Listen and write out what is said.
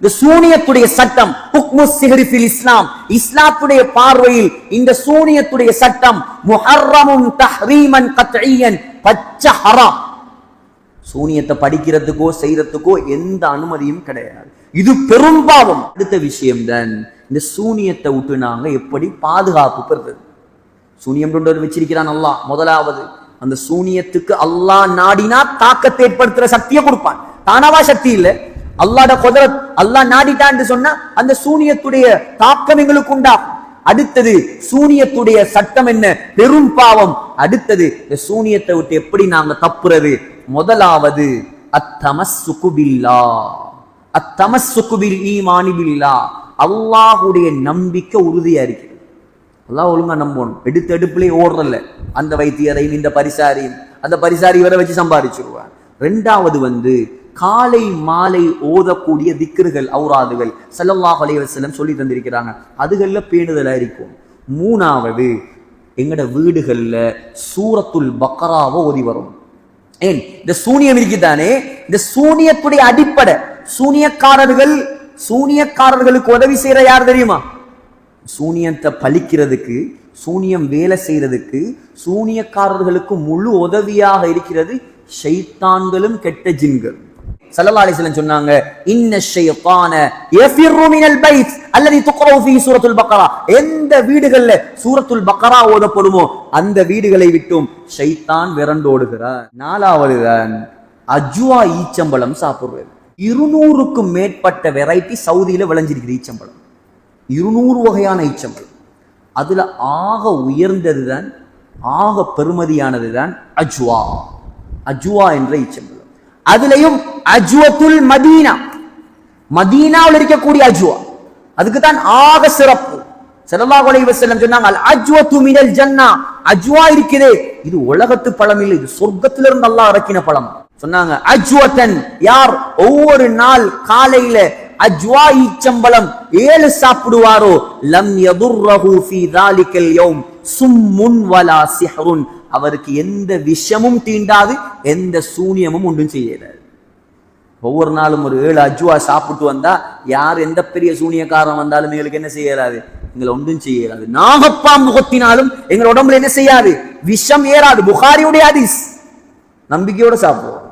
இந்த சூனியத்துடைய சட்டம் ஹுக்மு சிஹ்ரி ஃபில் இஸ்லாம், இஸ்லாத்துடைய பார்வையில் இந்த சூனியத்துடைய சட்டம் முஹர்ரமுன் தஹ்ரீமன் கத்இயன், பச்சை ஹராம். சூனியத்தை படிக்கிறதுக்கோ செய்யறதுக்கோ எந்த அனுமதியும் கிடையாது. இது பெரும்பாவம். அடுத்த விஷயம் தான் இந்த சூனியத்தை விட்டு நாங்க எப்படி பாதுகாப்பு பெறுறது. சூனியம் வச்சிருக்கிறான் அல்லாஹ். முதலாவது அந்த சூனியத்துக்கு அல்லாஹ் நாடினா தாக்கத்தை ஏற்படுத்துற சக்தியை கொடுப்பான். தானாவா சக்தி இல்ல, அல்லாஹ்ட குதரத். அல்லாஹ் நாடிட்டான்னு சொன்னா அந்த சூனியத்துடைய தாக்கம் எங்களுக்கு உண்டாகும். அடுத்தது சூனியத்துடைய சட்டம் என்ன? பெரும் பாவம். அடுத்தது இந்த சூனியத்தை விட்டு எப்படி நாங்க தப்புறது? முதலாவது அத்தமஸ்ஸுகு பில்லாஹ், அத்தமஸ்ஸுகு பில் ஈமானி பில்லாஹ். அல்லாஹ்வுடைய நம்பிக்கை உறுதியா இருக்கு. அல்லாஹ் ஒழுங்கா நம்பணும். எடுப்பிலே ஓடுறல்ல அந்த வைத்தியரையும் இந்த பரிசாரியும், அந்த பரிசாரி வரை வச்சு சம்பாதிச்சிருவார். ரெண்டாவது காலை மாலை ஓதக்கூடிய திக்ருகள், ஔராதுகள் ஸல்லல்லாஹு அலைஹி வஸல்லம் சொல்லி தந்திருக்கிறாங்க. அதுகள்ல பேணுதலா இருக்கும். மூணாவது எங்கட வீடுகள்ல சூரத்துல் பக்ராவை ஓதி வரும். ஏன் இந்த சூனியம் இருக்குதானே, இந்த சூனியத்துடைய அடிப்படை சூனியக்காரர்களுக்கு உதவி செய்யற யார் தெரியுமா? சூனியத்தை பழிக்கிறதுக்கு, சூனியம் வேலை செய்யறதுக்கு சூனியக்காரர்களுக்கு முழு உதவியாக இருக்கிறது ஷைத்தான்களும் கெட்ட ஜின்கள். ஸல்லல்லாஹு அலைஹி வஸல்லம் சொன்னாங்க, இன்ன ஷைத்தான யஃபிரு மினல் பைத் அல்லதி துக்ரவு ஃபீஹி சூரத்துல் பக்ரா. எந்த வீடுகள்ல சூரத்துல் பக்ரா ஓதப்படுமோ அந்த வீடுகளை விட்டும் ஷைத்தான் விரண்டோடுகிறார். நாலாவது தான் அஜ்வா, ஈச்சம்பழம் சாப்பிடுறது. 200க்கும் மேற்பட்ட வெரைட்டி சவுதியில விளைஞ்சிருக்கிற ஈச்சம்பழம். 200 வகையான ஈச்சம்பழம். அதுல ஆக உயர்ந்ததுதான், ஆக பெருமதியானதுதான் அஜ்வா. அஜ்வா என்ற ஈச்சம்பழம். அதுலயும் அஜ்வத்துல் மதீனா, மதீனாவில் இருக்கக்கூடிய அஜ்வா, அதுக்கு தான் ஆக சிறப்பு. ஸல்லல்லாஹு அலைஹி வஸல்லம் சொன்னாங்க, அல் அஜ்வத்து மினல் ஜன்னா. அஜ்வா இருக்குதே, இது உலகத்து பழம் இல்லை, இது சொர்க்கத்திலிருந்து அல்லாஹ் இறக்கின பழம். சொன்னாங்க அஜ்வத்தன், யார் ஒவ்வொரு நாள் காலையில அஜ்வா ஈச்சம்பழம் 7 சாப்பிடுவாரோ லம் யதுர்ரஹு ஃபீ தாலிகல் யௌம் சும்முன் வலா சிஹ்ருன். அவருக்கு எந்த விஷமும் தீண்டாது, எந்த சூனியமும் ஒன்றும் செய்யாது. ஒவ்வொரு நாளும் ஒரு 7 அஜ்வா சாப்பிட்டு வந்தா யார் எந்த பெரிய சூனியக்காரன் வந்தாலும் எங்களுக்கு என்ன செய்யறாது? எங்களை ஒன்றும் செய்யறாது. நாகப்பாம்பு கொத்தினாலும் எங்கள் உடம்புல என்ன செய்யாது? விஷம் ஏறாது. புகாரியுடைய ஹதீஸ். நம்பிக்கையோட சாப்பிடுவோம்.